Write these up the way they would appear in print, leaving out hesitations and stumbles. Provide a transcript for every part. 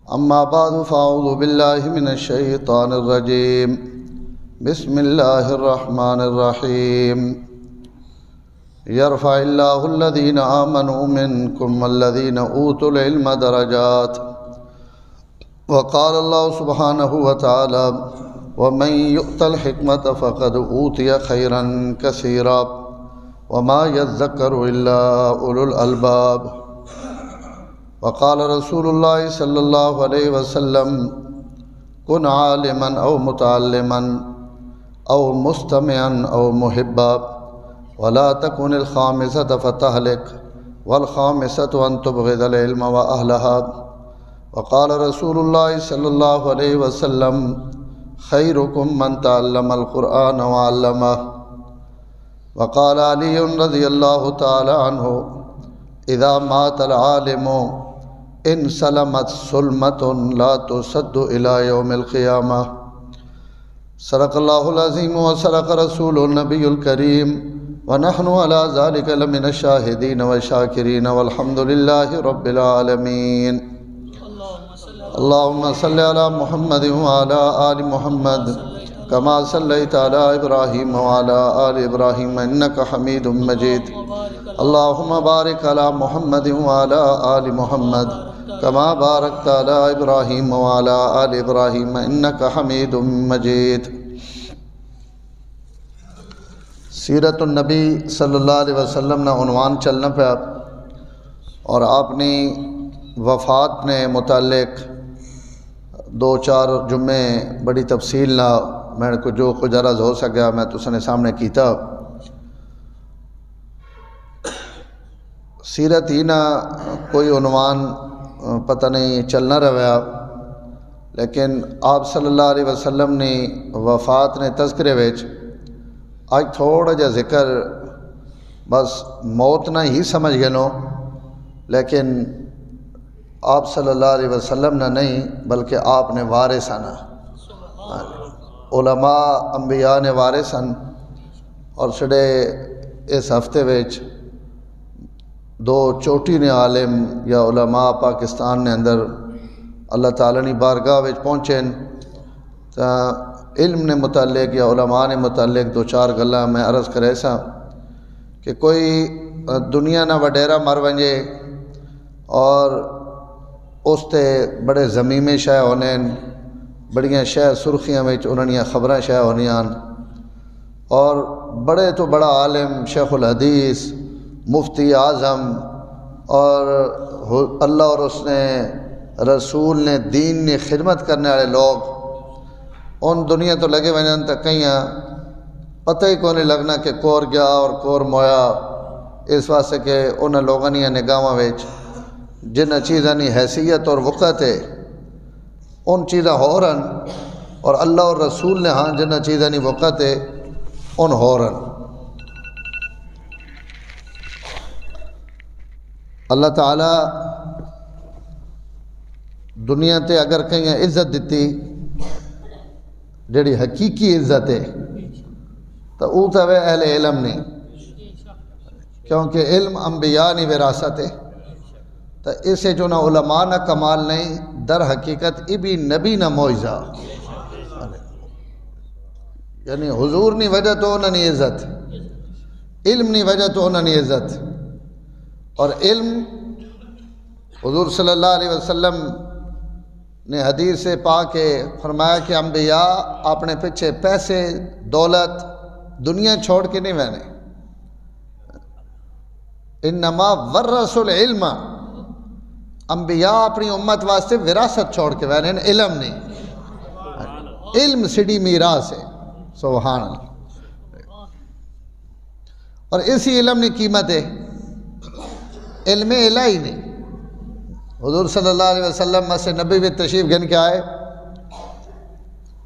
أما بعد فأعوذ بالله من الشيطان الرجيم بسم الله الرحمن الرحيم يرفع الله الذين آمنوا منكم والذين أوتوا العلم درجات وقال الله سبحانه وتعالى ومن يؤت الحكمة فقد أوتي خيرا كثيرا وما يذكر إلا أولو الألباب وقال رسول الله صلى الله عليه وسلم كن عالما أو متعلما أو مستمعا أو محبا ولا تكن الخامسة فتهلك والخامسة أن تبغض العلم وأهلها وقال رسول الله صلى الله عليه وسلم خيركم من تعلم القرآن وعلمه وقال علي رضي الله تعالى عنه إذا مات العالم انسلمت سلمة لا تسد إلى يوم القيامة صدق الله العظيم وصدق رسوله النبي الكريم ونحن على ذلك لمن الشاهدين والشاكرين والحمد لله رب العالمين اللهم صل على محمد وعلى آل محمد كما صليت على إبراهيم وعلى آل إبراهيم إنك حميد مجيد اللهم بارك على محمد وعلى آل محمد كما باركت على إبراهيم وعلى آل إبراهيم إنك حميد مجيد سیرت النبی صلی اللہ علیہ وسلم نے عنوان چلنا پیا اور اپنی وفات نے متعلق دو چار جمعے بڑی تفصیل نہ میں کو جو کچھ عرض ہو سکیا میں تسنے سامنے کیتا سیرت ہی نہ کوئی عنوان پتہ نہیں چلنا رہا لیکن آپ صلی اللہ علیہ وسلم نے وفات نے تذکرے وچ آج تھوڑا جا ذکر بس موت نہ ہی سمجھ گئے نو لیکن آپ صلی اللہ علیہ وسلم نے نہیں بلکہ آپ نے وارثانا علماء انبیاء نے وارثن اور سڑے اس ہفتے وچ دو چوٹی نے عالم یا علماء پاکستان نے اندر اللہ تعالیٰ نے بارگاہ وچ پہنچیں تا علم نے متعلق یا علماء نے متعلق دو چار گلاں میں عرض کرے سا کہ کوئی دنیا نہ وڈیرا مر ونجے اور اس تے بڑے زمیمے شے ہونے بڑیاں شے سرخیاں وچ انہاں دیاں خبراں شے ہونیاں اور بڑے تو بڑا عالم شیخ الحدیث مفتی اعظم اور اللہ اور اس نے رسول نے دین نے خدمت کرنے والے لوگ ان دنیا تو لگے وجن تک کہیں پتہ ہی کو نہیں لگنا کہ کور گیا اور کور مویا اس واسطے کہ ان لوگوں نے نگاہاں وچ جن چیزاں کی حیثیت اور وقت ہے ان چیزاں ہو رہن اور اللہ اور رسول نے ہاں جن چیزاں کی وقت ہے ان ہو رہن اللہ تعالیٰ دنیا تے اگر کہیں عزت دیتی جڑی حقیقی عزت ہے تو او تو اہل علم نہیں کیونکہ علم انبیاء نہیں وراثت ہے تو اسے جو نہ علماء نہ کمال نہیں در حقیقت ابھی نبی نہ معجزہ یعنی حضور نہیں وجہ تو انہوں نے عزت علم نہیں وجہ تو انہوں نے عزت اور علم حضور صلی اللہ علیہ وسلم نے حدیث سے پا کے فرمایا کہ انبیاء اپنے پیچھے پیسے دولت دنیا چھوڑ کے نہیں وینے انما ورث العلم انبیاء اپنی امت واسطے وراثت چھوڑ کے وینے علم نہیں علم سڑی میراث ہے سبحان اللہ اور اسی علم نے قیمت ہے علم الہی نہیں حضور صلی اللہ علیہ وسلم مسجد نبی میں تشریف گن کے آئے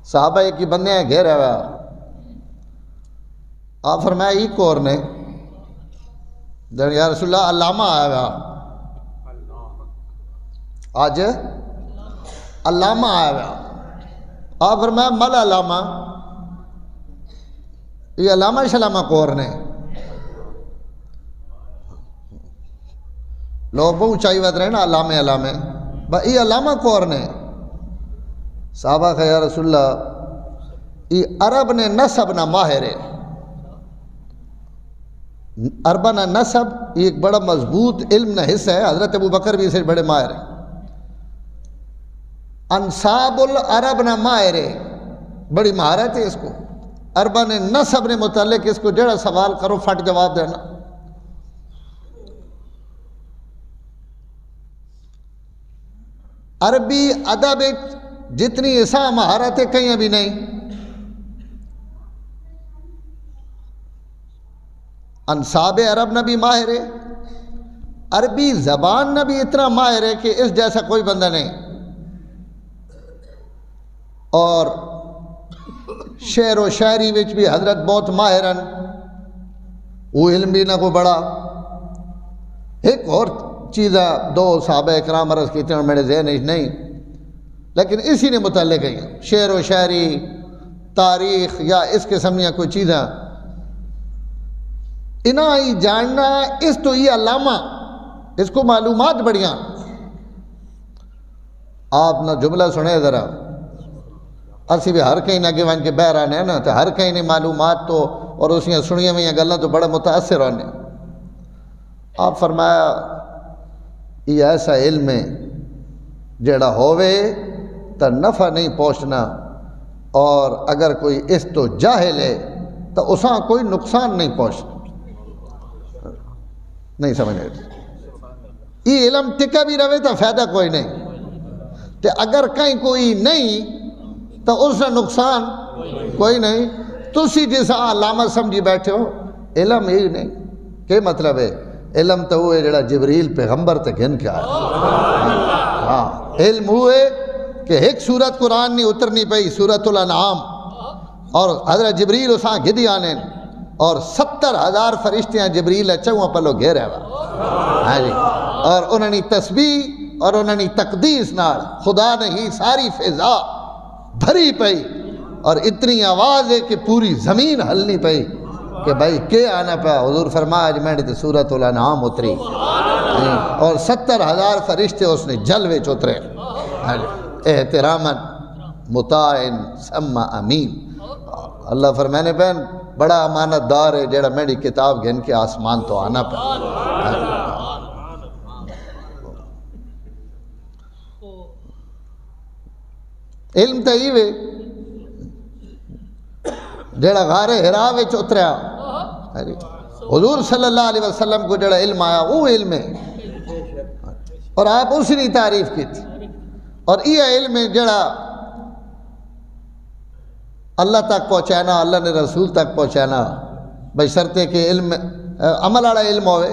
صحابہ ایک ہی بندے ہیں گھیرے ہوا آپ فرمایا یہ کور نے یا رسول اللہ علامہ آیا ہوا آج علامہ آیا ہوا آپ فرمایا مل علامہ یہ علامہ شلامہ کور نے لوگ بہت اونچائی وقت رہے نا علامے یہ علامہ کور نے صحابہ کا یا رسول اللہ یہ عرب نے نسب نہ ماہر ہے، عربہ نہ نسب یہ ایک بڑا مضبوط علم نہ حصہ ہے، حضرت ابو بکر بھی اسے بڑے ماہر ہیں، انصاب العرب نہ ماہر ہے، بڑی مہارت ہے اس کو، عربہ نے نسب نے متعلق اس کو جڑا سوال کرو فٹ جواب دینا۔ عربی ادب جتنی ایسا مہارت ہے کہیں ابھی نہیں، انصاب عرب نہ بھی ماہر ہے، عربی زبان نہ بھی اتنا ماہر ہے کہ اس جیسا کوئی بندہ نہیں، اور شعر و شاعری وچ بھی حضرت بہت ماہر ہیں، وہ علم بھی نہ کو بڑا۔ ایک اور چیز دو صحابہ اکرام عرض کیتے ہیں میرے ذہن نہیں، لیکن اسی نے متعلق ہیں، شعر و شاعری، تاریخ یا اس قسم یا کوئی چیزیں انہاں ہی جاننا، اس تو یہ علامہ اس کو معلومات بڑیاں۔ آپ نہ جملہ سنے ذرا، اسی بھی ہر کہیں نہ کہ وہاں کے بہرانے ہیں نا، تو ہر کہیں نہیں معلومات تو اور اس نے سنیے میں یہ گلیں تو بڑا متاثر ہونے۔ آپ فرمایا یہ ایسا علم ہے جڑا ہوئے تو نفع نہیں پہنچنا، اور اگر کوئی اس تو جاہل ہے تو اساں کوئی نقصان نہیں پہنچنا۔ نہیں سمجھ رہے، یہ علم ٹکا بھی رہے تو فائدہ کوئی نہیں، تو اگر کہیں کوئی نہیں تو اس سے نقصان کوئی نہیں۔ تسی جیسا علامہ سمجھی بیٹھے ہو، علم ہی نہیں، کیا مطلب ہے؟ علم تو وہ ہے جڑا جبریل پیغمبر تے گھن کے آیا۔ ہاں، علم ہوئے کہ ایک سورت قرآن نہیں اترنی پئی، سورت الانعام، اور حضرت جبریل اساں گھدی آنے، اور 70,000 فرشتیاں جبریل چوہاں پلو گھیرے ہوا، ہاں جی، اور انہوں نے تسبیح اور انہوں نے تقدیس نال خدا نے ہی ساری فضا بھری پئی، اور اتنی آواز ہے کہ پوری زمین ہلنی پئی کہ بھائی کیا آنا پا۔ حضور فرمایا آج میں نے سورت الانعام اتری، اور 70,000 فرشتے اس نے جلوے چترے، احتراماً مطاعن ثم امین۔ اللہ فرمانے پہن بڑا امانت دار ہے جڑا میری کتاب گھن کے آسمان تو آنا پہ۔ علم تو ہی وے جڑا غار حرا وچ اتریا، حضور صلی اللہ علیہ وسلم کو جڑا علم آیا وہ علم ہے، اور آپ اسی نے تعریف کی تھی، اور یہ علم ہے جڑا اللہ تک پہنچانا، اللہ نے رسول تک پہنچانا، بشرطے کہ علم عمل والا علم ہوئے۔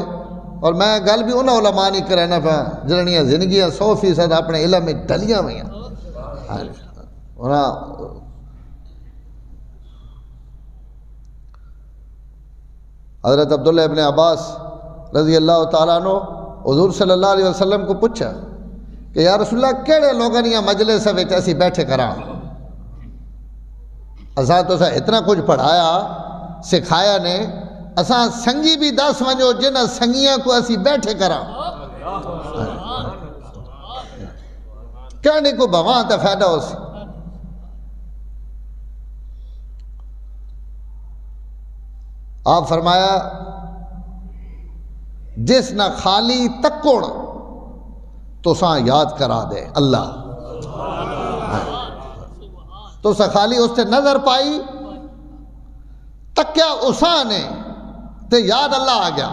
اور میں گل بھی انہوں علماء نہیں کرنا پا جنہاں زندگیاں 100% اپنے علم میں ڈلیاں ہوئی ہیں۔ حضرت عبداللہ ابن عباس رضی اللہ تعالیٰ عنہ حضور صلی اللہ علیہ وسلم کو پوچھا کہ یا رسول اللہ کیڑے لوگوں نے مجلس وچ ایسی بیٹھے کراں، اساں تو اتنا کچھ پڑھایا سکھایا نے، اساں سنگی بھی 10 ونجو جنہ سنگیاں کو اسی بیٹھے کراں، کہنے کو بھواں تا فائدہ ہو سی۔ آپ فرمایا جس نہ خالی تکڑ تو ساں یاد کرا دے اللہ، تو سا خالی اس سے نظر پائی تکیا اساں نے تے یاد اللہ آ گیا۔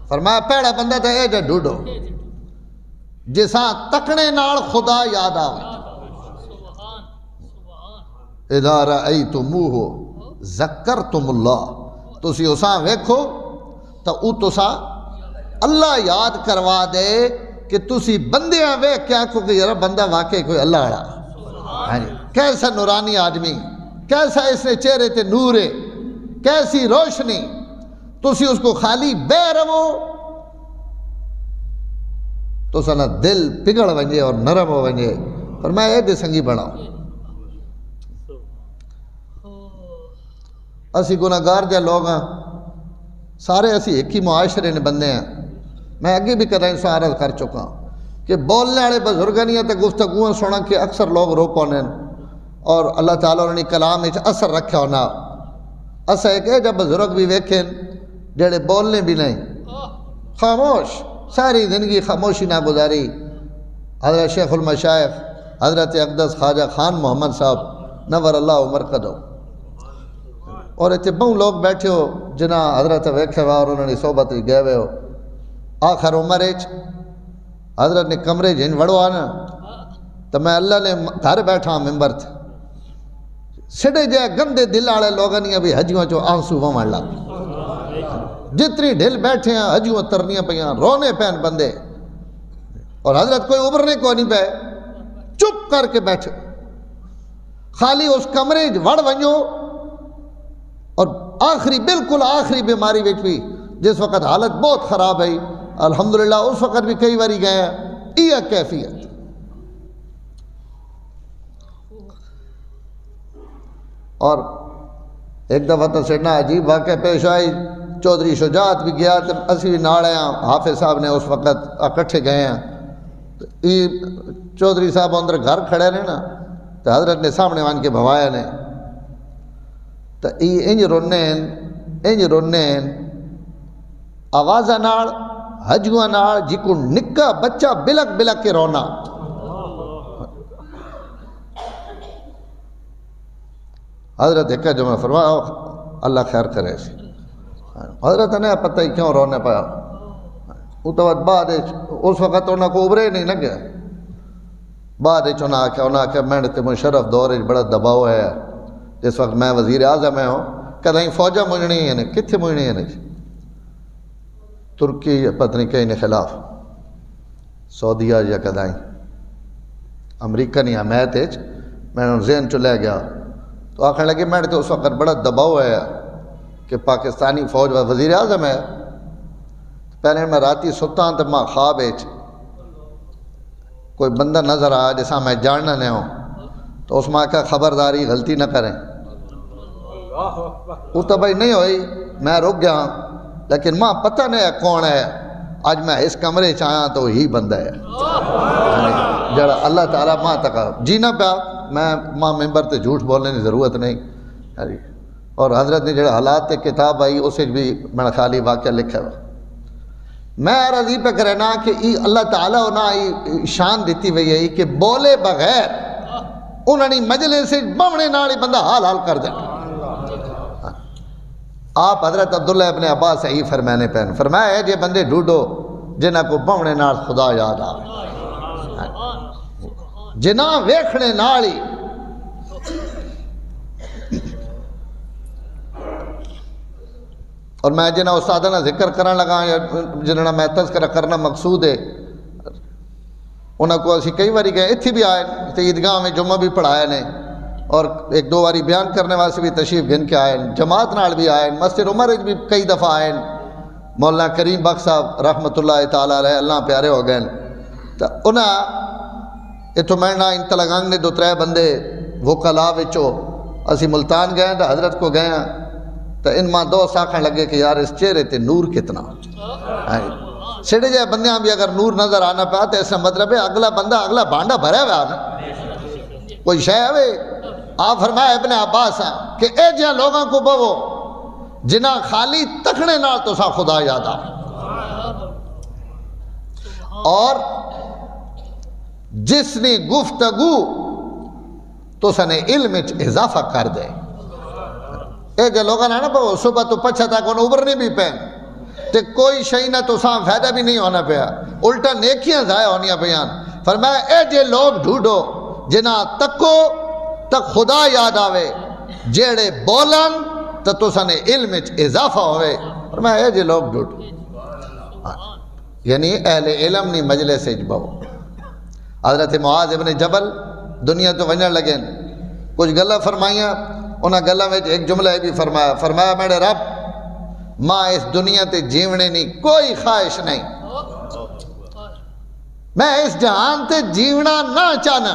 فرمایا پیڑا بندہ تے اے جا ڈوڈو جساں تکنے نال خدا یاد آوے، اذا رأیتموہ ذکرتم اللہ، تسی اساں ویکھو تو او تساں اللہ یاد کروا دے کہ تسی بندیاں ویکھ کیا کو کہ یار بندہ واقعی کوئی اللہ آڑا، کیسا نورانی آدمی، کیسا اس نے چہرے تے نور ہے، کیسی روشنی، تسی اس کو خالی بے رو تو سنا دل پگڑ ونجے اور نرم ہو ونجے۔ فرمایا اے دے سنگی بناؤ۔ اسی گناہگار جا لوگ ہیں، سارے اسی ایک ہی معاشرے نے بندے ہیں، میں آگے بھی کدھیں سو عرض کر چکا ہوں، کہ بولنے والے بزرگانیاں تے گفتگویں سنا کے اکثر لوگ رو پونے اور اللہ تعالیٰ نے کلام وچ اثر رکھا ہونا. اسا ایک ہے جب بزرگ بھی ویکھیں جڑے بولنے بھی نہیں، خاموش، ساری زندگی خاموشی نہ گزاری. حضرت شیخ المشائخ حضرت اقدس خواجہ خان محمد صاحب نور اللہ مرقدو، اور اتنے بہت لوگ بیٹھے ہو جنہاں حضرت ویکھے ہوا اور انہوں نے صحبت گئے ہوئے ہو. آخر عمر حضرت نے کمرے جن وڑوا نا تو میں اللہ نے گھر بیٹھا ممبر تھے سڑے جائے گندے دل والے لوگوں نے بھی حجیوں چو آنسو ومن لگ، جتنی ڈھل بیٹھے ہیں حجیوں ترنیاں پیاں رونے پین بندے، اور حضرت کوئی ابھرنے کو نہیں پہ، چپ کر کے بیٹھے خالی اس کمرے وڑ ونجو. اور آخری بالکل آخری بیماری وچ بھی جس وقت حالت بہت خراب ہے الحمدللہ اس وقت بھی کئی باری گئے ہیں یہ کیفیت. اور ایک دفعہ تو سیدنا عجیب واقعہ پیش آئی، چودھری شجاعت بھی گیا تو اسی بھی نال ہیں، حافظ صاحب نے اس وقت اکٹھے گئے ہیں. یہ چودھری صاحب اندر گھر کھڑے نے نا تو حضرت نے سامنے وان کے بھوایا نے تو یہ انج رونے آوازہ نال حجوہ نال جی کو نکا بچہ بلک بلک کے رونا. حضرت ایک جمعہ فرمایا اللہ خیر کرے سی. حضرت نے پتہ ہی کیوں رونے پایا، وہ تو بعد اس وقت انہوں کو ابھرے نہیں لگے. بعد انہوں نے آکھا میں نے مشرف دور بڑا دباؤ ہے، جس وقت میں وزیر اعظم ہے ہوں کدیں فوجہ مجھنی ہے نہیں کتھے مجھنی ہے نہیں، ترکی پتنی کہیں نے خلاف سعودیہ یا کدائیں امریکہ نہیں حمایت ہے. میں نے ذہن چلے گیا تو آخر لگے میں نے تو اس وقت بڑا دباؤ ہے کہ پاکستانی فوج وزیر اعظم ہے. پہلے میں راتی ستا ہوں تو ماں خواب کوئی بندہ نظر آیا جیسا میں جاننا نہیں ہوں تو اس ماں کا خبرداری غلطی نہ کریں. وہ تو بھائی نہیں ہوئی، میں رک گیا لیکن ماں پتہ نہیں ہے کون ہے. آج میں اس کمرے چاہاں تو ہی بندہ ہے جڑا اللہ تعالیٰ ماں تک جینا پیا. میں ماں ممبر تے جھوٹ بولنے کی ضرورت نہیں. اور حضرت نے جڑا حالات کتاب آئی اسے بھی میں خالی واقعہ لکھا ہوا. میں عرضی پہ کرنا کہ اللہ تعالیٰ انہیں شان دیتی ہوئی ہے کہ بولے بغیر انہوں نے مجلس سے بمنے نالی بندہ حال کر دیں. آپ حضرت عبداللہ ابن عباس ہی فرمانے پہن فرمایا ہے یہ بندے ڈھونڈو جنہ کو بمنے نال خدا یاد آئے، جنہ ویکھنے نالی. اور میں جنہ استادہ نہ ذکر کرنا لگا یا جنہ میں تذکرہ کرنا مقصود ہے انہوں کو اسی کئی باری گئے اتھی بھی آئے تو عیدگاہ میں جمعہ بھی پڑھائے نے اور ایک دو باری بیان کرنے واسے بھی تشریف گھن کے آئے، جماعت نال بھی آئے، مسجد عمر بھی کئی دفعہ آئے. مولانا کریم بخش صاحب رحمۃ اللہ تعالیٰ علیہ اللہ پیارے ہو گئے تو انہاں اتو میں ان تلگانگ نے دو ترے بندے وکلا وچو اسی ملتان گئے تو حضرت کو گئے تو ان ماں دوست آکھنے لگے کہ یار اس چہرے تے نور کتنا سڑے جائے بندیاں بھی اگر نور نظر آنا پیا تو اس کا مطلب ہے اگلا بندہ اگلا بانڈا بھرا ہوا نا کوئی شے ہے. آپ فرمایا ابن عباس ہیں کہ اے جہاں لوگوں کو بہو جنہ خالی تکھنے نال تو سا خدا یاد آ اور جس نے گفتگو تو سنے علم اضافہ کر دے. اے جہاں لوگوں نے نا بہو صبح تو پچھا تک انہوں ابھرنے بھی پہن تے کوئی شئی نہ تو ساں فائدہ بھی نہیں ہونا پیا الٹا نیکیاں ضائع ہونیاں پیان. فرمایا اے جے لوگ ڈھونڈو جنہ تکو تک خدا یاد آوے جیڑے بولن تو سنے علم اضافہ ہوئے. فرمایا اے جے لوگ ڈھونڈو یعنی اہل علم نی مجلس اجبو. حضرت معاذ ابن جبل دنیا تو ونجن لگیں کچھ گلہ فرمائیاں انہاں گلہ میں ایک جملہ بھی فرمایا میرے رب ماں اس دنیا تے جیونے نہیں کوئی خواہش نہیں، میں اس جہان تے جیونا نہ چاہنا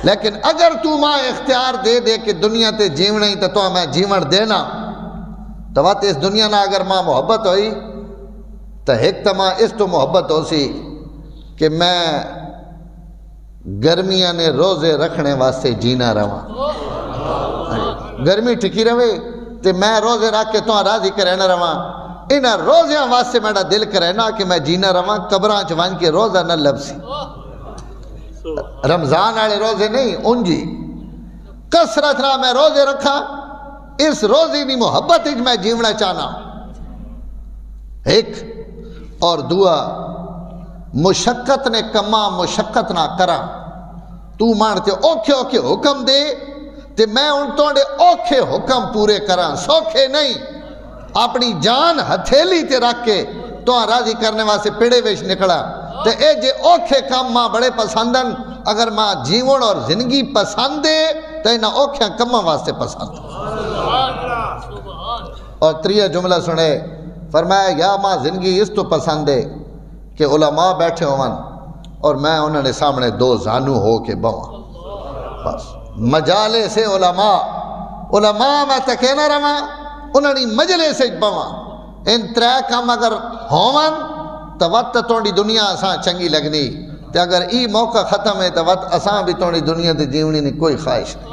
لیکن اگر تو ماں اختیار دے دے کہ دنیا تے جیونے ہی تو میں جیون دینا تو وقت اس دنیا نہ اگر ماں محبت ہوئی تو ایک تما اس تو محبت ہو سی کہ میں گرمیاں نے روزے رکھنے واسطے جینا رہا، گرمی ٹکی رہے تو میں روزے رکھ کے تو راضی کرنا رہا، انہاں روزیاں واسطے میرا دل کرنا کہ میں جینا رہا، قبراں چ ون کے روزہ نہ لبسی، رمضان والے روزے نہیں انجی کسرت نہ میں روزے رکھا، اس روزی دی محبت میں جیونا چاہنا، ایک اور دعا مشقت نے کما مشقت نہ کرا، تو مانتے اوکھے اوکھے حکم دے تے میں ان توڑے اوکھے حکم پورے کرا، سوکھے نہیں، اپنی جان ہتھیلی تے رکھ کے تو راضی کرنے واسے پیڑے ویش نکلا، تے اے جے اوکھے کام ماں بڑے پسندن، اگر ماں جیون اور زندگی پسند دے تو انہاں اوکھے کام واسطے پسند۔ اور تریہ جملہ سنے، فرمایا یا ماں زندگی اس تو پسند ہے کہ علماء بیٹھے ہوئن اور میں انہوں نے سامنے دو زانو ہو کے بواں، بس مجالے سے علماء میں تکینا رہا، انہوں نے مجلے سے بواں، ان ترے کام اگر ہوون تو وقت توڑی دنیا اساں چنگی لگنی، تے اگر ای موقع ختم ہے تو وقت اساں بھی توڑی دنیا تے جیونی نہیں کوئی خواہش نہیں۔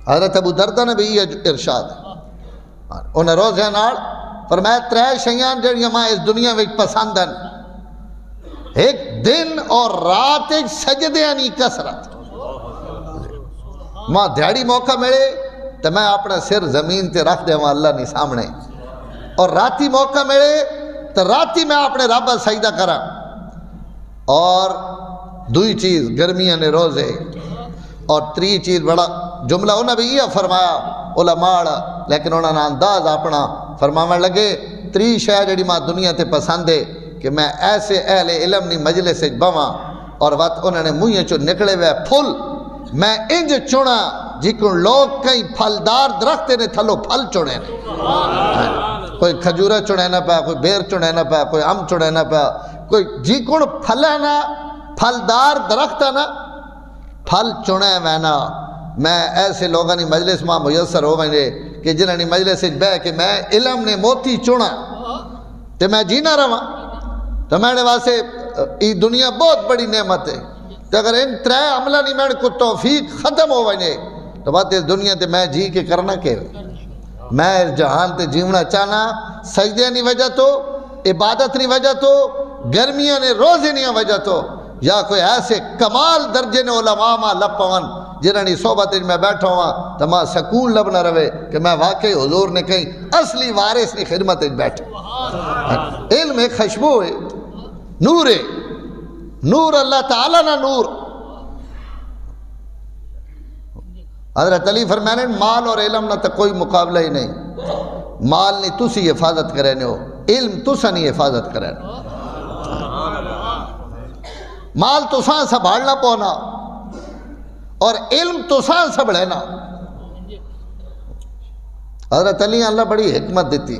حضرت ابو دردہ نے بھی یہ ارشاد انہیں روزے نال فرمایا ترے شیان جڑیاں ماں اس دنیا میں پسندن، ایک دن اور رات ایک سجدیانی کسرت، ماں دیہڑی موقع ملے تو میں اپنا سر زمین تے رکھ دے اللہ نہیں سامنے، اور راتی موقع ملے تو راتی میں اپنے رب سجدہ کرا، اور دوئی چیز گرمیاں نے روزے، اور تری چیز بڑا جملہ انہوں نے بھی یہ فرمایا علماء، لیکن انہوں نے انداز اپنا فرماون لگے تری شے جڑی ماں دنیا تے پسند ہے کہ میں ایسے اہل علم نی مجلس سے بواں، اور وقت انہوں نے منہ چو نکلے ہوئے پھل میں انج چنا جکن لوگ کئی پھلدار درخت نے تھلو پھل چنے نے، کوئی کھجورہ چنے نہ پا، کوئی بیر چنے نہ پا، کوئی ام چنے نہ پا، کوئی جکن پھلنا پھلدار درخت نا پھل چنے وینا، میں ایسے لوگوں نے مجلس ماں میسر ہو وینے کہ جنہوں نے مجلس بہ کے میں علم نے موتی چنا تو میں جینا رہا، تو میں نے واسے ای دنیا بہت بڑی نعمت ہے، تو اگر ان ترے عملہ نہیں میں کو توفیق ختم ہو وینے تو بات اس دنیا تے میں جی کے کرنا کہ میں اس جہان تے جیونا چاہنا، سجدے نہیں وجہ تو، عبادت نہیں وجہ تو، گرمیاں نے روزے نہیں وجہ تو، یا کوئی ایسے کمال درجے نے علماء ماں لپون جنہوں نے صحبت میں بیٹھا ہوا تو ماں سکون لب نہ رہے کہ میں واقعی حضور نے کہیں اصلی وارث نے خدمت بیٹھے۔ علم ایک خوشبو ہے، نور ہے، نور اللہ تعالیٰ نہ نور۔ حضرت علی فرمانے مال اور علم نہ تو کوئی مقابلہ ہی نہیں، مال نہیں تسی حفاظت کرے ہو، علم تسا نہیں حفاظت کرے، مال تساں سنبھالنا پونا اور علم تساں سنبھالنا۔ حضرت علی اللہ بڑی حکمت دیتی،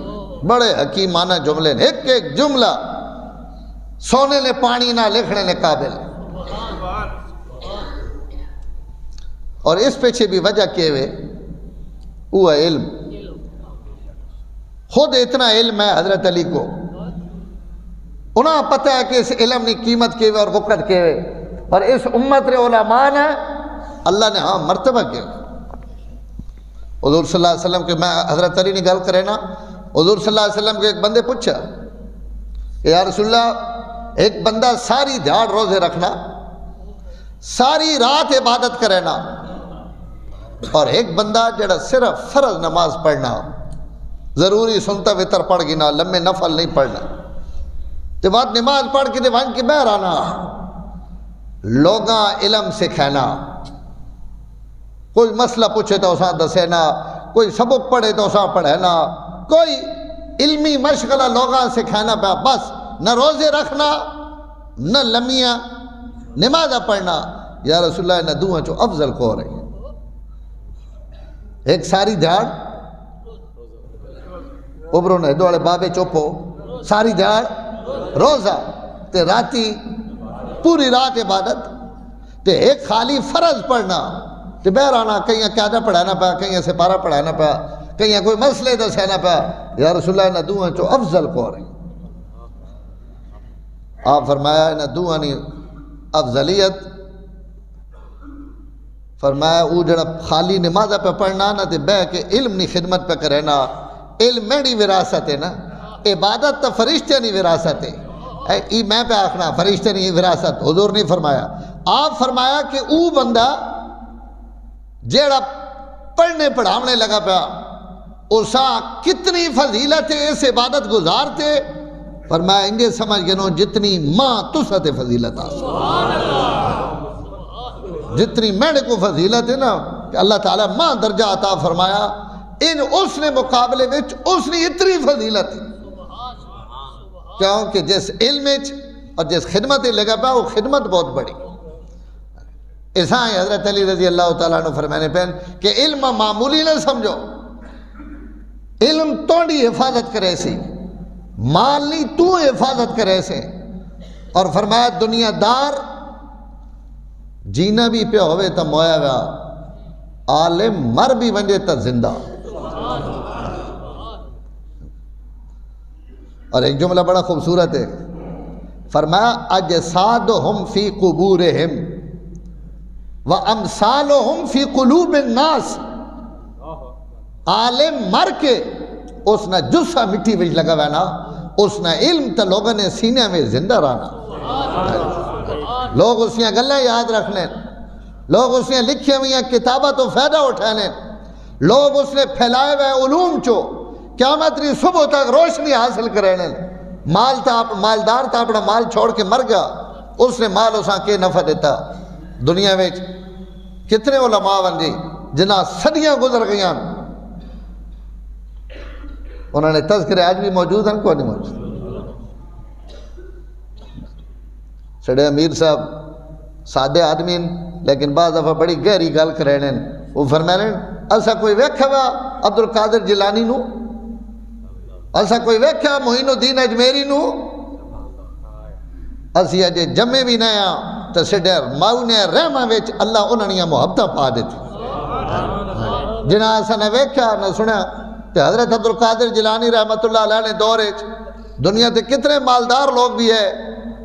بڑے حکیمانہ جملے، ایک ایک جملہ سونے نے پانی نہ لکھنے نے قابل، اور اس پیچھے بھی وجہ کیے ہوئے وہ علم، خود اتنا علم ہے حضرت علی کو، انہاں پتہ ہے کہ اس علم نے قیمت کیے ہوئے اور وقت کیے ہوئے، اور اس امت نے علماء نے اللہ نے ہاں مرتبہ کیا۔ حضور صلی اللہ علیہ وسلم کے میں حضرت علی نے گل کرے نا، حضور صلی اللہ علیہ وسلم کے ایک بندے پوچھا کہ یا رسول اللہ ایک بندہ ساری دیہڑ روزے رکھنا، ساری رات عبادت کرنا، اور ایک بندہ جڑا صرف فرض نماز پڑھنا، ضروری سنتا وطر پڑھ گنا، لمبے نفل نہیں پڑھنا، تو بعد نماز پڑھ کے وہاں کے بہر آنا، لوگاں علم سکھانا، کوئی مسئلہ پوچھے تو اساں دسینا، کوئی سبق پڑھے تو اساں پڑھینا، کوئی علمی مشغلہ لوگاں سکھانا پہ، بس نہ روزے رکھنا نہ لمیاں نمازہ پڑھنا۔ یا رسول اللہ نہ دعا چو افضل کو رہی ایک ساری دیہڑ ابرو نے دوڑے بابے چوپو ساری دیہڑ روزہ تے راتی پوری رات عبادت تے ایک خالی فرض پڑھنا تے بہر آنا، کہیں قیادہ پڑھانا پا، کہیں سپارہ پڑھانا پا، کہیں کوئی مسئلے دسیا نہ پیا یا رسول اللہ انہاں دوہاں چو افضل کون ہے؟ آپ فرمایا انہاں دوہاں نہیں افضلیت فرمایا وہ جڑا خالی نمازہ پہ پڑھنا نہ تے بہ کے علم نہیں خدمت پہ کرنا، علم میری وراثت ہے نا، عبادت تو فرشتے نہیں وراثت ہے، ای میں پہ آخنا فرشتے نہیں وراثت، حضور نہیں فرمایا۔ آپ فرمایا کہ او بندہ جیڑا پڑھنے پڑھاونے لگا پیا اسا کتنی فضیلت ہے اس عبادت گزارتے، فرمایا انجے سمجھ گنو جتنی ماں تسا تے فضیلت آسا، جتنی میرے کو فضیلت ہے نا کہ اللہ تعالیٰ ماں درجہ عطا فرمایا، ان اس نے مقابلے میں اس نے اتنی فضیلت ہے کیونکہ جس علم اور جس خدمت لگا پا وہ خدمت بہت بڑی۔ ایسا ہے حضرت علی رضی اللہ تعالیٰ عنہ فرمانے پہن کہ علم معمولی نہ سمجھو، علم توڑی حفاظت کرے سی، مال نہیں تو حفاظت کرے سے، اور فرمایا دنیا دار جینا بھی پہ ہوئے تا مویا گا، عالم مر بھی ونجے تا زندہ۔ اور ایک جملہ بڑا خوبصورت ہے، فرمایا اجسادہم فی قبورہم وامثالہم فی قلوب الناس، عالم مر کے اس نے جسہ مٹی وچ لگا وینا، اس نے علم تا لوگوں نے سینے میں زندہ رہنا، لوگ اس نے گلیں یاد رکھنے، لوگ اس نے لکھے ہوئی کتابہ تو فائدہ اٹھانے، لوگ اس نے پھیلائے ہوئے علوم چو قیامت ری صبح تک روشنی حاصل کرنے، مالدار تا اپنا مال چھوڑ کے مر گیا، اس نے مال اساں کے نفع دیتا۔ دنیا میں کتنے علماء ونجی جنہاں صدیاں گزر گئیاں، انہوں نے تذکرے آج بھی موجود ہیں، کوئی نہیں موجود۔ سڑے امیر صاحب سادے آدمی لیکن بعض دفعہ بڑی گہری گل کرنے، وہ فرمانے اسا کوئی ویکھا وا عبد القادر جیلانی نو، اسا کوئی ویکھا معین الدین اجمیری نو، اسی اجے جمے بھی نہ آ تو سڈے ماؤ نے رحمہ وچ اللہ انہوں نے محبتہ پا دیتی، جنہاں اسا نہ ویکھا نہ سنیا۔ تے حضرت عبد القادر جیلانی رحمت اللہ علیہ نے دورے دنیا تے کتنے مالدار لوگ بھی ہے،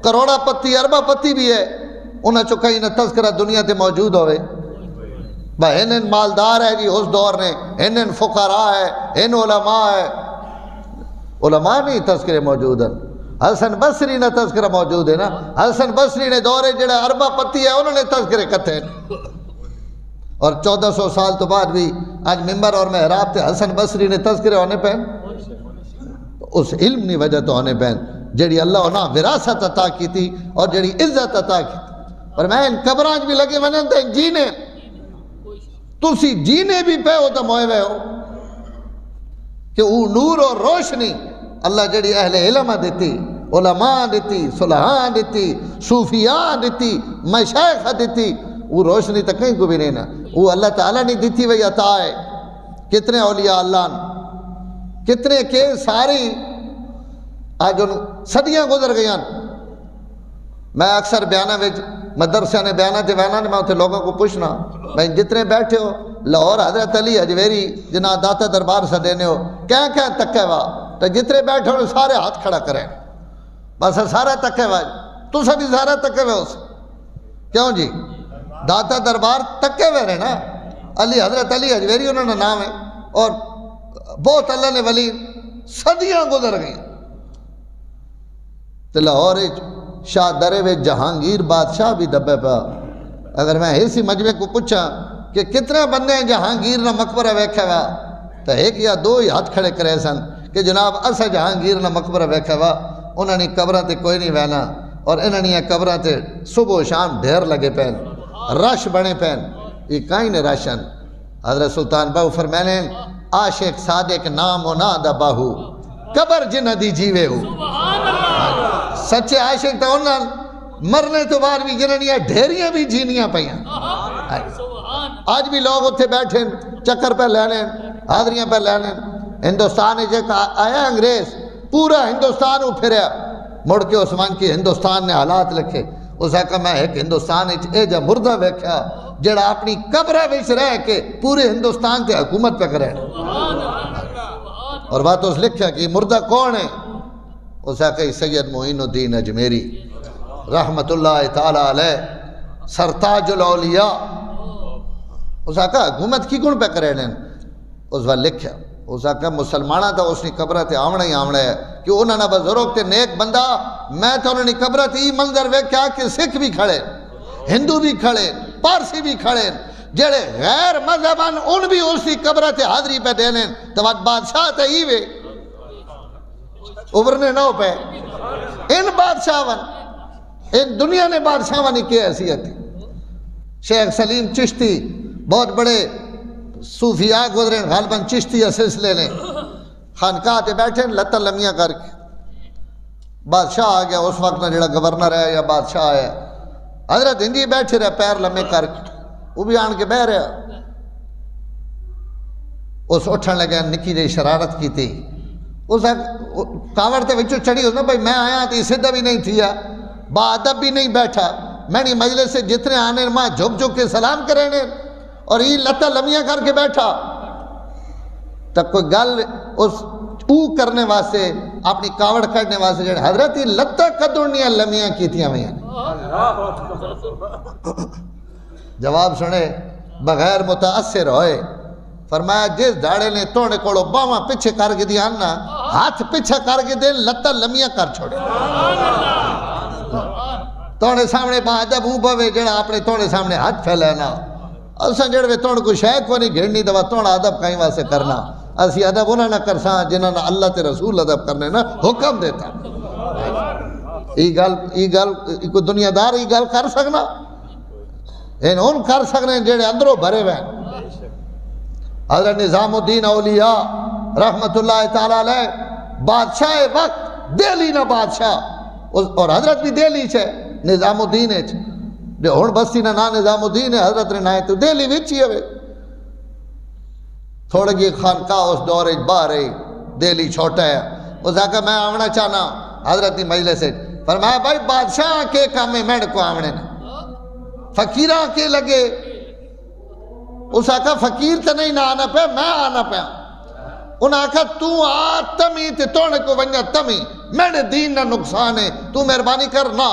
کروڑا پتی اربا پتی بھی ہے، انہاں چو کہیں نہ تذکرہ دنیا تے موجود ہوئے، بھائی انہن مالدار ہے جی اس دور نے، انہن فقراء ہے، ان علماء ہے، علماء نہیں تذکرے موجود ہیں، حسن بصری نہ تذکرہ موجود ہے نا، حسن بصری نے دورے جڑے اربا پتی ہے انہوں نے تذکرے کتے ہیں، اور 1400 سال تو بعد بھی آج ممبر اور محراب تے حسن بصری نے تذکرے ہونے پہن، اس علم نہیں وجہ تو ہونے پہن جڑی اللہ انہاں وراثت عطا کی تھی اور جڑی عزت عطا کی تھی، اور میں ان قبرانج بھی لگے منن تے جینے تسی جینے بھی پہ ہوتا موئے ہوئے ہو کہ وہ نور اور روشنی اللہ جڑی اہل علم دیتی، علماء دیتی، صلحاء دیتی، صوفیاء دیتی، مشایخ دیتی، وہ روشنی تک کہیں کو بھی نہیں نا، وہ اللہ تعالیٰ نے دیتی وہی عطا ہے۔ کتنے اولیاء اللہ کتنے کے ساری آج ان صدیاں گزر گئیاں۔ میں اکثر بیانہ وچ مدرسہ نے بیانہ تے وینا نے میں اتنے لوگوں کو پوچھنا، میں جتنے بیٹھے ہو لاہور حضرت علی اجمیری جنہاں داتا دربار سے دینے ہو کیا تکے وا، تو جتنے بیٹھے ہو سارے ہاتھ کھڑا کریں، بس سارا تکے وا، تو سبھی سارا تکے ہوئے اس کیوں جی داتا دربار تکے ہوئے رہے نا، علی حضرت علی اجمیری انہوں نے نام ہے، اور بہت اللہ نے ولی صدیاں گزر گئیں۔ تو لاہور شاہ درے وے جہانگیر بادشاہ بھی دبے پا، اگر میں ایسی مجمع کو پوچھا کہ کتنے بندے ہیں جہانگیر نہ مقبرہ ویکھا ہوا، تو ایک یا دو ہی ہاتھ کھڑے کرے سن کہ جناب اسا جہانگیر نہ مقبرہ ویکھا ہوا، انہوں نے قبرہ تے کوئی نہیں وینا، اور انہوں نے قبرہ تے صبح و شام ڈھیر لگے پین، رش بنے پین، یہ کہیں نے رشن۔ حضرت سلطان باہو فرمانے عاشق صادق نام و نا دا باہو قبر جنہ دی جیوے ہو، سچے عاشق تو انہوں مرنے تو بعد بھی جنہاں ڈھیریاں بھی جینیاں پہیاں۔ آج بھی لوگ اتھے بیٹھیں چکر پہ لینے حاضریاں پہ لینے، ہندوستان جب آیا انگریز پورا ہندوستان پھریا، مڑ کے عثمان کی ہندوستان نے حالات لکھے، اس نے کہا میں ایک ہندوستان اے جا مردہ ویکھیا جڑا اپنی قبرہ وچ رہ کے پورے ہندوستان تے حکومت پہ کرے. اور بات اس لکھا کہ مردہ کون ہے؟ اس آقا سید معین الدین اجمیری رحمت اللہ تعالی علیہ سرتاج الاولیاء. اس آقا حکومت کی کون پہ کرے لیں؟ اس وقت لکھا اس آقا مسلمانہ تا اس نے قبرہ تے آمنا ہی آمنا ہے کہ انہوں نے بزرگ تے نیک بندہ میں تو انہوں نے قبرہ تے ہی منظر ویکھیا کہ سکھ بھی کھڑے ہندو بھی کھڑے پارسی بھی کھڑے جڑے غیر مذہبان ان بھی اسی قبرہ تے حاضری پہ دینے تو بادشاہ تے ہی وے ابھرنے نہ ہو پہ ان بادشاہون ان دنیا نے بادشاہوانی کی حیثیت تھی. شیخ سلیم چشتی بہت بڑے صوفیاء گزرے غالباً چشتی سلسلے نے خانقاہ تے بیٹھے لتاں لمیاں کر کے بادشاہ آ گیا اس وقت نہ جڑا گورنر ہے یا بادشاہ ہے حضرت ہندی بیٹھے رہے پیر لمے کر کے وہ بھی آن کے بہ رہا اس اٹھن لگا نکی جی شرارت کی تھی اس کاوڑ تے وچوں چڑھی ہوتا بھائی میں آیا تھی سدھا بھی نہیں تھیا با ادب بھی نہیں بیٹھا میں نہیں مجلس سے جتنے آنے ماں جھک جھک کے سلام کرے نے اور یہ لتاں لمیاں کر کے بیٹھا تک کوئی گل اس او کرنے واسطے اپنی کاوڑ کرنے واسطے جڑے حضرت یہ لتاں کدوڑنیاں لمیاں کیتیاں ہوئیں جواب سنے بغیر متاثر ہوئے فرمایا جس داڑے نے توڑے کوڑو باواں پیچھے کر کے دیا نا ہاتھ پیچھے کر کے دے لتاں لمیاں کر چھوڑے توڑے سامنے با ادب ہوں بوے جڑا اپنے توڑے سامنے ہاتھ پھیلانا اساں جڑے توڑ کو شے کو نہیں گھڑنی دوا توڑا ادب کہیں واسطے کرنا اسی ادب انہاں نہ کرساں جنہاں نے اللہ تے رسول ادب کرنے نا حکم دیتا ای گل کوئی دنیا دار ای گل کر سکنا ان کر سکنے جڑے اندروں بھرے ہوئے حضرت نظام الدین اولیاء رحمت اللہ تعالی علیہ بادشاہ وقت دہلی نہ بادشاہ اور حضرت بھی دہلی چھے نظام الدین ہے جو ہون بستی نہ نظام الدین ہے حضرت نے نائے تو دہلی وچی ہے تھوڑے کی خانقاہ اس دور ایک باہر ہے دہلی چھوٹا ہے اس آقا میں آمنا چاہنا حضرت نے مجلس سے فرمایا بھائی بادشاہ کے کام میں میڈ کو آمنے نا فقیرہ کے لگے اس آقا فقیر تو نہیں نہ آنا پہ میں آنا پہ ان آقا تو آ تمی تے توڑنے کو ونجا تمی میرے دین نہ نقصان ہے تو مہربانی کرنا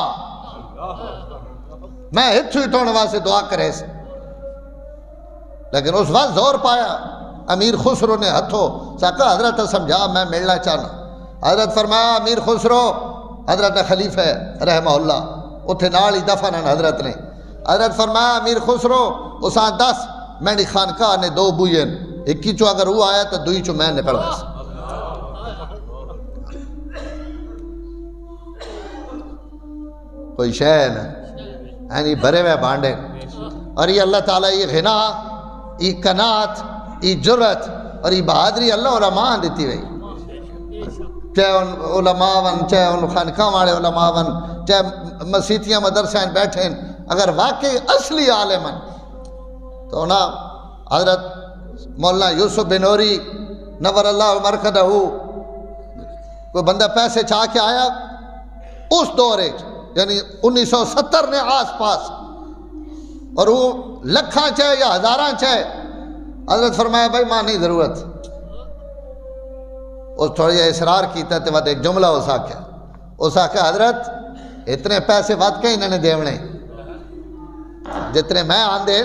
میں ہتھو ہی توڑنے واسے دعا کرے سے لیکن اس وقت زور پایا امیر خسرو نے ہتھو ساکا حضرت سمجھا میں ملنا چاہنا حضرت فرمایا امیر خسرو حضرت نے خلیفہ رحمہ اللہ اتھے نالی دفنن حضرت نے حضرت فرمایا امیر خسرو اسان 10 میری خانقاہ نے 2 بوئین ایک کی چو اگر وہ آیا تو دوئی چو میں نکل گئے کوئی شے نا یعنی بھرے ہوئے بانڈے اور یہ اللہ تعالیٰ یہ غنا یہ قناعت یہ جرت اور یہ بہادری اللہ علماء دیتی ہوئی چاہے ان علماء ون چاہے ان خانقاہ والے علماء ون چاہے مسیتیاں مدرسیں بیٹھیں اگر واقعی اصلی عالمن تو نا حضرت مولانا یوسف بنوری نور اللہ مرکدہ کوئی بندہ پیسے چاہ کے آیا اس دورے یعنی 1970 نے آس پاس اور وہ لکھاں چاہے یا ہزاراں چاہے حضرت فرمایا بھائی ماں نہیں ضرورت اس تھوڑی اصرار کیتا تے وقت ایک جملہ ہو ساکھا حضرت اتنے پیسے وقت کے انہوں نے دیونے جتنے میں آندے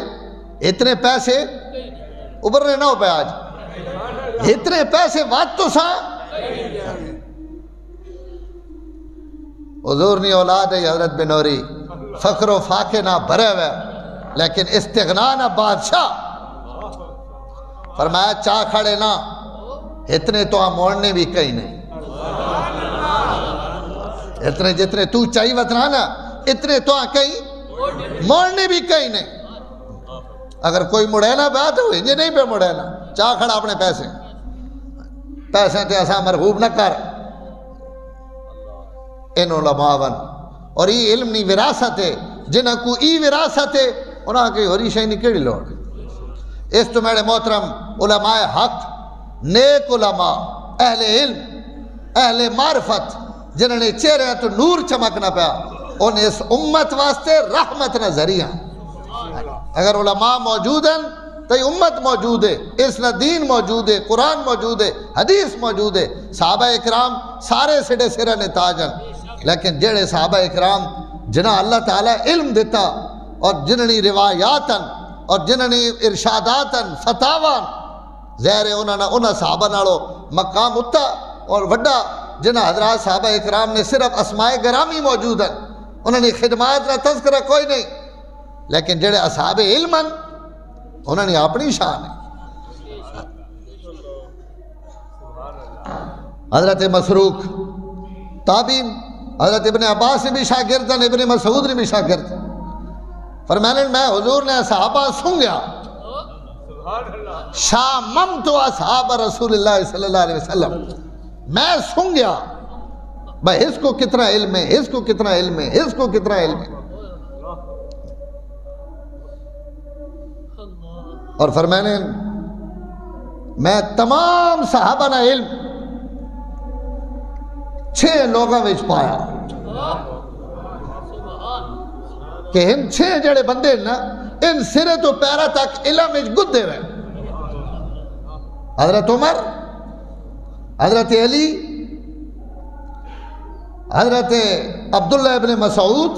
اتنے پیسے ابھرنے نہ ہو پہ آج اتنے پیسے وقت تو سا حضور نہیں اولاد ہے حضرت بنوری فقر و فاقے نہ بھرے ہوئے لیکن استغنا نہ بادشاہ فرمایا چاہ کھڑے نہ اتنے تو ہم موڑنے بھی کہیں نہیں اتنے جتنے تو چاہی وطنا نا اتنے تو ہم کہیں موڑنے بھی کہیں نہیں اگر کوئی مڑے نہ بات ہو انجھے نہیں پہ مڑے نہ چاہ کھڑا اپنے پیسے تے ایسا مرغوب نہ کر ان علماء ون اور یہ علم نہیں وراثت ہے جنہاں کو ای وراثت ہے انہاں کی ہوری شاہی نہیں کیڑی لوڑ اس تو میرے محترم علماء حق نیک علماء اہل علم اہل معرفت جنہوں نے چہرے تو نور چمکنا پیا انہیں اس امت واسطے رحمت نہ ذریعہ اگر علماء موجود ہیں تو امت موجود ہے، اس نہ دین موجود ہے، قرآن موجود ہے، حدیث موجود ہے۔ صحابہ اکرام سارے سڑے سرہ نے تاج ہیں، لیکن جڑے صحابہ اکرام جنہاں اللہ تعالیٰ علم دیتا اور جنہی روایات اور جنہی ارشادات فتاواں ظاہر ہے انہاں صحابہ نالو مقام اتا اور وڈا جنہاں حضرات صحابہ اکرام نے صرف اسماء گرامی موجود ہیں، انہوں نے خدمات کا تذکرہ کوئی نہیں، لیکن جڑے اصحاب علم ہیں انہوں نے اپنی شان ہے۔ حضرت مسروق تابعین، حضرت ابن عباس نے بھی شاگرد ہیں، ابن مسعود نے بھی شاگرد ہیں۔ فرمانے میں حضور نے صحابہ سنگیا، شاممت اصحاب رسول اللہ صلی اللہ علیہ وسلم، میں سنگیا بھائی اس کو کتنا علم ہے، اس کو کتنا علم ہے، اس کو کتنا علم ہے۔ اور فرمانے میں تمام صحابہ نا علم 6 لوگوں میں پایا کہ ان 6 جڑے بندے نا ان سرے تو پیرا تک علم میں گدے ہوئے، حضرت عمر، حضرت علی، حضرت عبداللہ ابن مسعود،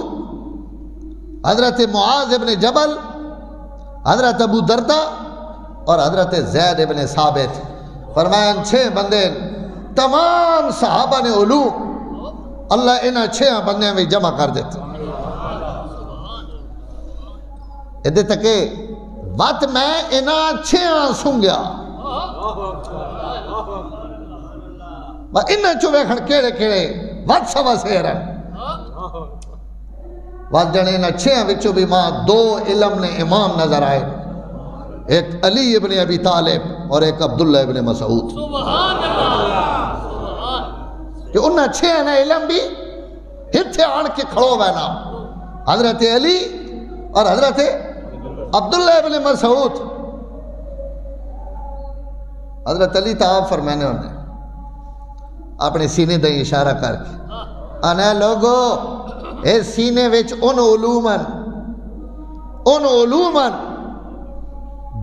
حضرت معاذ ابن جبل، حضرت ابو دردہ اور حضرت زید ابن ثابت۔ فرمایا ان 6 بندے تمام صحابہ نے علوم اللہ انہاں 6 بندے میں جمع کر دیتے۔ ادھے تکے وقت میں انہاں 6 سنگیا انہاں چوے کھڑ کیڑے کیڑے وقت سوا سیر ہیں وقت جنے انہاں 6 وچوں بھی ماں 2 علم نے امام نظر آئے، ایک علی ابن ابی طالب اور ایک عبداللہ ابن مسعود، کہ انہاں 6 نے علم بھی ہتھے آن کے کھڑو بینا، حضرت علی اور حضرت عبداللہ ابن مسعود۔ حضرت علی تعاف فرمانے ہونے اپنے سینے دیں اشارہ کر کے آنا لوگو اے سینے وچ ان علومن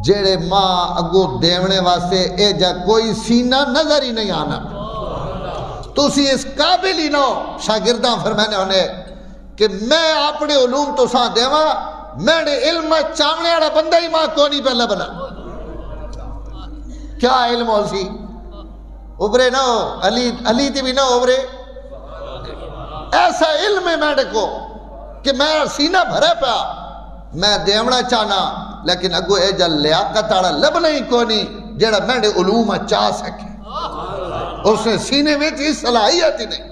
جڑے ماں اگو دیونے واسے اے جا کوئی سینہ نظر ہی نہیں آنا، تو اسی اس قابل ہی نہ شاگرداں فرمانے ہونے کہ میں اپنے علوم تو ساں دیواں، میرے علم چاونے والا بندہ ہی ماں کو نہیں پہلا بنا۔ کیا علم ہو سی ابرے نہ ہو، علی تی بھی نہ ابرے، ایسا علم ہے میرے کو کہ میں سینہ بھرے پیا، میں دیونا چاہنا لیکن اگو اے جا لیاقت آڑا لب نہیں کونی جیڑا میرے علوم چاہ سکے، اس نے سینے میں چیز صلاحیت ہی نہیں۔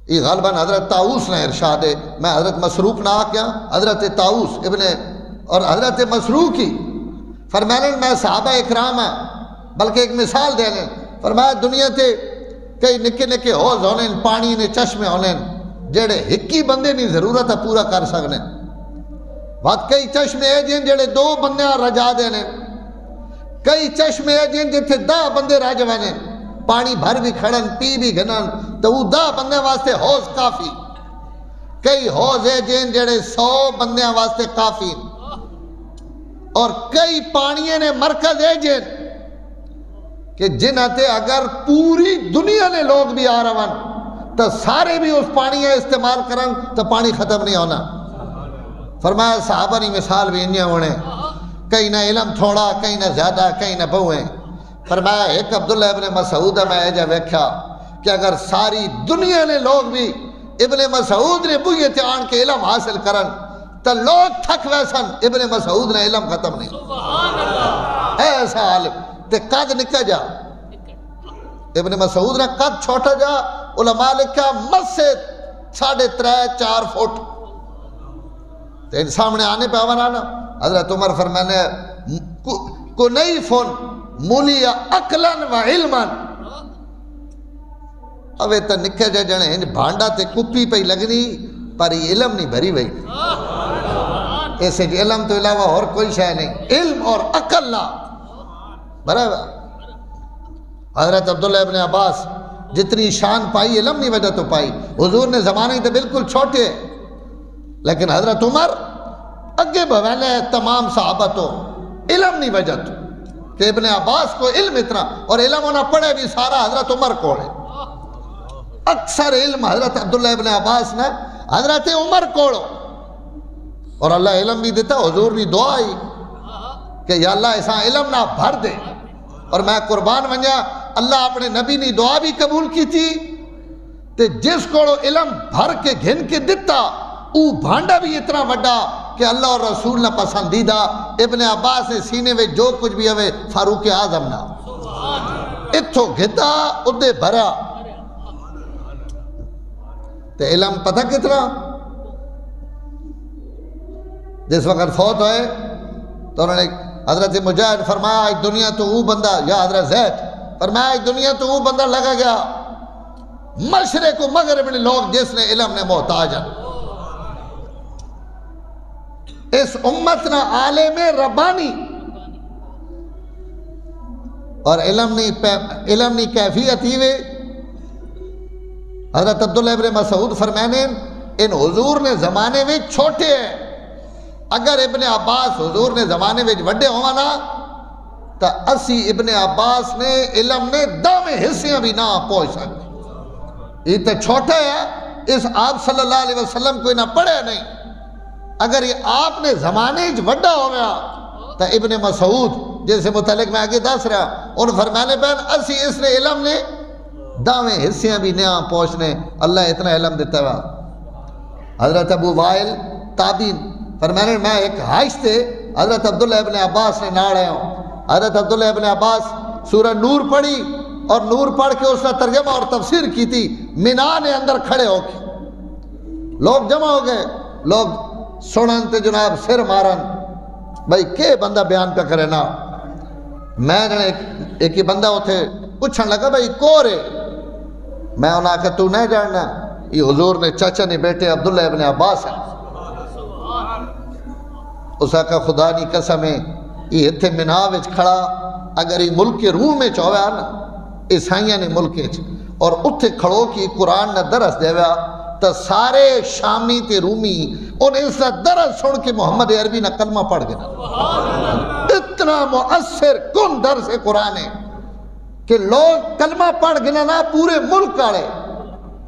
یہ غالباً حضرت طاؤس نے ارشاد ہے، میں حضرت مسروق نہ آکیا، حضرت طاؤس ابن اور حضرت مسروق ہی فرمانے میں صحابہ اکرام ہیں، بلکہ ایک مثال دے لیں، فرمایا دنیا تے کئی نکے نکے حوض ہونے، پانی نے چشمے ہونے جڑے ہکی بندے نہیں ضرورت ہے پورا کر سکنے، وقت کئی چشمے ہے جن جڑے 2 بندے رجا دینے، کئی چشمے ہے جن جتھے 10 بندے رج وینے، پانی بھر بھی کھڑن پی بھی گھنن تو وہ 10 بندے واسطے حوض کافی، کئی حوض ہے جن جڑے 100 بندے واسطے کافی، اور کئی پانیے نے مرکز ہے جن کہ جنہتے اگر پوری دنیا نے لوگ بھی آ رہا تو سارے بھی اس پانی استعمال کرن تو پانی ختم نہیں ہونا۔ فرمایا صحابہ نے مثال بھی انہیں ہونے، کئی نہ علم تھوڑا، کئی نہ زیادہ، کئی نہ بہویں۔ فرمایا ایک عبداللہ ابن مسعود میں ایجا ویکھا کہ اگر ساری دنیا نے لوگ بھی ابن مسعود نے بوئے تھے آن کے علم حاصل کرن تو لوگ تھک ویسن، ابن مسعود نے علم ختم نہیں، ایسا عالم تے قد نکا جا، ابن مسعود نے قد چھوٹا جا، علماء لکھا مس سے 3.5-4 فٹ تے ان سامنے آنے پہ آوانا نا۔ حضرت عمر فرمانے کنیفن مولی اقلن و علمن، اوے تا نکھے جا جانے ہیں بھانڈا تے کپی پہ لگنی پر یہ علم نہیں بھری بھئی، ایسے علم تو علاوہ اور کوئی شے نہیں، علم اور عقل نہ برابر۔ حضرت عبداللہ ابن عباس جتنی شان پائی علم نہیں وجہ تو پائی، حضور نے زمانے ہی تو بالکل چھوٹے لیکن حضرت عمر اگے بویلے تمام صحابہ تو علم نہیں وجہ تو کہ ابن عباس کو علم اتنا، اور علم انہاں پڑھے بھی سارا حضرت عمر کو ہے، اکثر علم حضرت عبداللہ ابن عباس نے حضرت عمر کوڑو، اور اللہ علم بھی دیتا. حضور بھی دعا ہی کہ یا اللہ ایسا علم نہ بھر دے. اور میں قربان ونجا اللہ اپنے نبی نے دعا بھی قبول کی تھی تے جس کو علم بھر کے گھن کے دیتا او بھانڈا بھی اتنا وڈا کہ اللہ اور رسول نہ پسندیدہ. ابن عباس نے سینے میں جو کچھ بھی ہوئے فاروق اعظم نہ اتھو گھتا ادھے بھرا. تے علم پتہ کتنا جس وقت فوت ہوئے تو انہوں نے حضرت مجاہد فرمایا ایک دنیا تو وہ بندہ، یا حضرت زید فرمایا ایک دنیا تو وہ بندہ لگا گیا مشرق و مغرب نے لوگ جس نے علم نے محتاج ہے. اس امت نہ عالم ربانی اور علم نہیں کیفیت ہی وے. حضرت عبداللہ ابن مسعود فرمانے ان حضور نے زمانے میں چھوٹے ہیں، اگر ابن عباس حضور نے زمانے میں وڈے ہوانا تو اسی ابن عباس نے علم نے دامیں حصیاں بھی نہ پہنچ سکتے. یہ تو چھوٹے ہے، اس آپ صلی اللہ علیہ وسلم کو نہ پڑھے نہیں. اگر یہ آپ نے زمانے وڈا ہو گیا تو ابن مسعود جس سے متعلق میں آگے دس رہا ان فرمانے بہن اسی اس نے علم نے دامیں حصیاں بھی نہ پہنچنے، اللہ اتنا علم دیتا ہوا. حضرت ابو وائل تابعین فرمانے میں ایک حائش تھے حضرت عبداللہ ابن عباس نے نہ رہے ہوں. حضرت عبداللہ ابن عباس سورہ نور پڑھی اور نور پڑھ کے اس نے ترجمہ اور تفسیر کی تھی. مینا نے اندر کھڑے ہو کے لوگ جمع ہو گئے، لوگ سنن تے جناب سر مارن بھائی کہ بندہ بیان پہ کرے نا. میں نے ایک ہی بندہ ہوتے پوچھن لگا بھائی کو رے، میں انہوں نے آکھا تو نہیں جاننا یہ حضور نے چاچا نے بیٹے عبداللہ ابن عباس ہیں. اس آکھا خدا نہیں قسم ہے یہ اتھے مناہ وچ کھڑا اگر یہ ملک کے روم میں چویا نا عیسائیاں نے ملک وچ اور اتھے کھڑو کی قرآن نہ درس دیویا تو سارے شامی تے رومی انہیں اس نے درس سن کے محمد عربی نہ کلمہ پڑھ گیا. اتنا مؤثر کن درس قرآن ہے کہ لوگ کلمہ پڑھ گنا نا پورے ملک آڑے.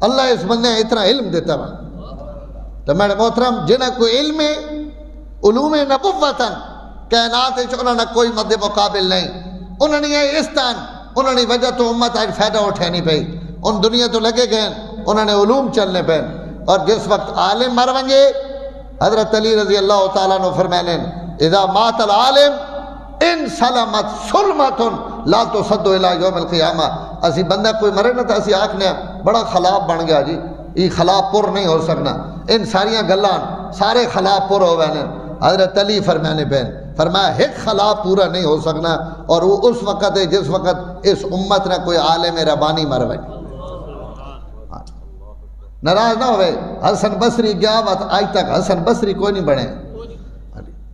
اللہ اس بندے اتنا علم دیتا ہے. تو میرے محترم جنہ کوئی علم ہے علوم نبوتاً کائنات انہوں نے کوئی مد مقابل نہیں. انہوں نے یہ استان انہوں نے وجہ تو امت آج فائدہ اٹھے نہیں پئی. ان دنیا تو لگے گئے انہوں نے علوم چلنے پہ. اور جس وقت عالم مر ونگے حضرت علی رضی اللہ تعالیٰ نے فرمانے اذا مات العالم ان سلمت سلمت لا تصد الى یوم القیامہ. اسی بندہ کوئی مرے نہ تو اسی آکھنے بڑا خلاب بن گیا جی یہ خلاب پر نہیں ہو سکنا، ان ساریاں گلان سارے خلاب پر ہو گئے. حضرت علی فرمانے بہن فرمایا ایک خلاب پورا نہیں ہو سکنا، اور وہ اس وقت ہے جس وقت اس امت نے کوئی عالم ربانی مر وے. ناراض نہ ہوئے. حسن بصری گیا وقت آج تک حسن بصری کوئی نہیں بنے.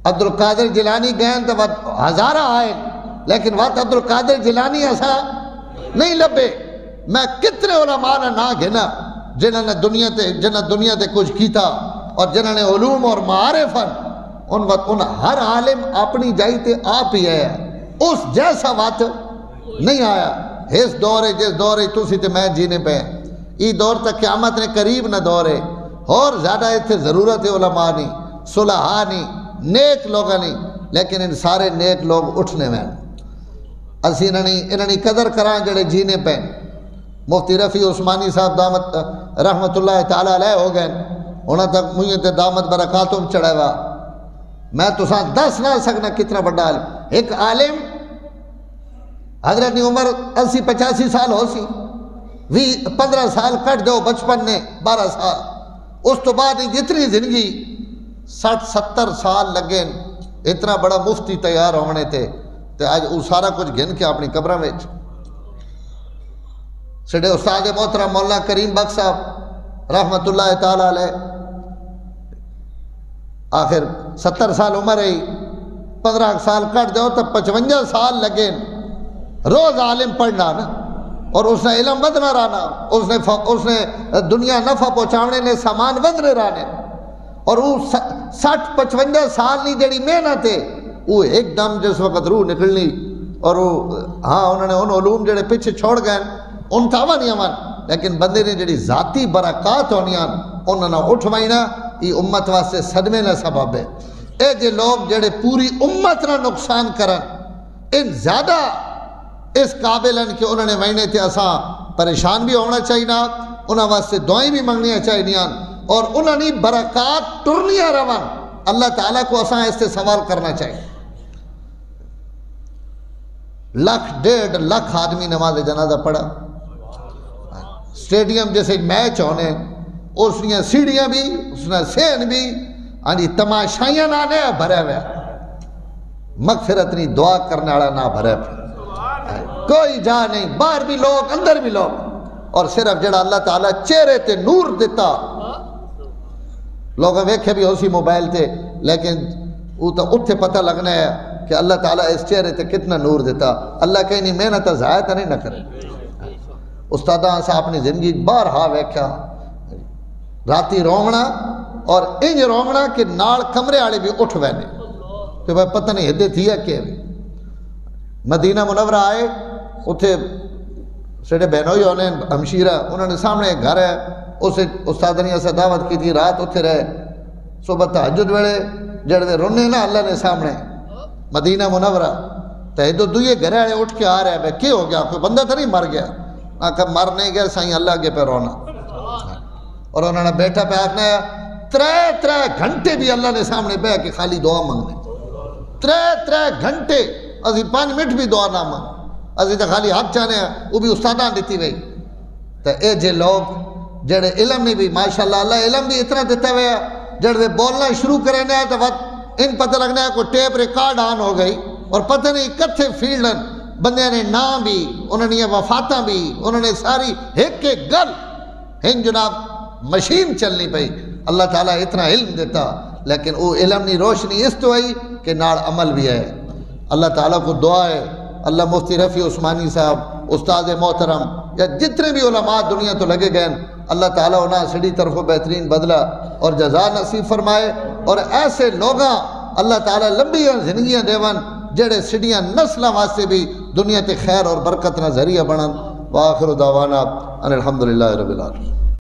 عبد القادر جیلانی گئے تو ہزارہ آئے لیکن وقت عبد القادر جیلانی ایسا نہیں لبے. میں کتنے علماء نے نہ گھنا جنہوں نے دنیا تے کچھ کیتا اور جنہوں نے علوم اور معارفن ان وقت ان ہر عالم اپنی جائی تے آپ ہی آیا، اس جیسا وقت نہیں آیا. اس دور ہے جس دور ہے تسی تے میں جینے پہ یہ دور تک قیامت نے قریب نہ دور ہے. اور زیادہ اتنے ضرورت ہے علماء نہیں صلحاء نہیں نیک لوگاں نہیں، لیکن ان سارے نیک لوگ اٹھنے میں اسی انہوں نے قدر کران جڑے جینے پہ. مفتی رفیع عثمانی صاحب دامت رحمت اللہ تعالیٰ علیہ ہو گئے انہوں تک مجھے تے دامت برکاتم چڑھا ہوا. میں تو ساتھ دس نہ سکنا کتنا بڑا عالم. ایک عالم حضرت عمر 80-85 سال ہو سی 15 سال کٹ دو بچپن نے 12 سال اس تو بعد جتنی زندگی 60-70 سال لگے اتنا بڑا مفتی تیار ہونے تھے تو آج وہ سارا کچھ گھن کے اپنی قبرہ میں سڑے. استاد محترم مولانا کریم بخش صاحب رحمت اللہ تعالیٰ علیہ آخر 70 سال عمر ہے 15 سال کٹ دو تو 55 سال لگے روز عالم پڑھنا نا اور اس نے علم ودنا رہنا اس نے دنیا نفع پہنچانے نے سامان ودنے رہنے. اور وہ 60-55 سال نہیں جڑی محنت ہے وہ ایک دم جس وقت روح نکلنی اور وہ ہاں انہوں نے ان علوم جڑے پیچھے چھوڑ گئے ان تاوا نہیں آن لیکن بندے نے جڑی ذاتی برکات ہونی انہوں نے اٹھوائینا یہ امت واسطے صدمے نہ سبب ہے. اے جے لوگ جڑے پوری امت نہ نقصان کرن ان زیادہ اس قابل ہیں کہ انہوں نے وینے تھے اساں پریشان بھی ہونا چاہیے انہوں واسطے دعائیں بھی منگنی چاہیے اور انہوں نے برکات ٹرنیاں روان اللہ تعالیٰ کو اساں اس سے سوال کرنا چاہیے. 1.5 لاکھ آدمی نماز جنازہ پڑھا سٹیڈیم جیسے میچ ہونے اس نے سیڑھیاں بھی اس نے سین بھی تماشائیاں نہ بھرے ہوئے مغفرت نہیں دعا کرنے والا نہ بھرے کوئی جا نہیں باہر بھی لوگ اندر بھی لوگ اور صرف جڑا اللہ تعالیٰ چہرے تے نور دیتا لوگ ویکھے بھی اسی موبائل تے لیکن وہ تو اتھے پتہ لگنا ہے کہ اللہ تعالیٰ اس چہرے تے کتنا نور دیتا. اللہ کہیں نہیں محنت ضائع تو نہیں نہ کرے. استاداں سے اپنی زندگی باہر ہاں ویکھیا راتی رومنا اور انج رومنا کہ نال کمرے والے بھی اٹھ وینے کہ بھائی پتہ نہیں ہدے تھی ہے کہ مدینہ منورہ آئے اتھے سڑے بہنوئی ہونے ہمشیرہ انہوں نے سامنے ایک گھر ہے اسے استادنی سے دعوت کی تھی رات اتھے رہے صبح تہجد ویلے جڑے رونے نا اللہ نے سامنے مدینہ منورہ تہجد دوئے گھرے والے اٹھ کے آ رہے ہیں بھائی کیا ہو گیا کوئی بندہ تو نہیں مر گیا کہ مر نہیں گیا سائیں اللہ کے پہ رونا اور انہوں نے بیٹھا پہ آکھنا ہے 3 گھنٹے بھی اللہ نے سامنے بے کہ خالی دعا مانگنے 3 گھنٹے ازی 5 منٹ بھی دعا نہ مانگ ازی تو خالی حق چاہنے ہیں وہ بھی استاداں دیتی گئی. تو اے جے لوگ جڑے علم نہیں بھی ماشاءاللہ اللہ علم بھی اتنا دیتا ہوئے جڑے بولنا شروع کریں گے تو وقت ان پتہ لگنا ہے کوئی ٹیپ ریکارڈ آن ہو گئی اور پتہ نہیں کتھے فیلڈن بندے نے نام بھی انہوں نے وفاتاں بھی انہوں نے ساری ایک گل ہن جناب مشین چلنی پئی. اللہ تعالیٰ اتنا علم دیتا لیکن وہ علم نہیں روشنی اس تو آئی کہ نال عمل بھی ہے. اللہ تعالیٰ کو دعا ہے اللہ مفتی رفیع عثمانی صاحب استاد محترم یا جتنے بھی علماء دنیا تو لگے گئے اللہ تعالیٰ انہاں سڑی طرف بہترین بدلہ اور جزا نصیب فرمائے اور ایسے لوگاں اللہ تعالیٰ لمبی زندگیاں دیون جڑے سڑیاں نسلوں واسطے بھی دنیا تے خیر اور برکت نہ ذریعہ بنن. وآخر دعوانا ان الحمدللہ رب العالمین.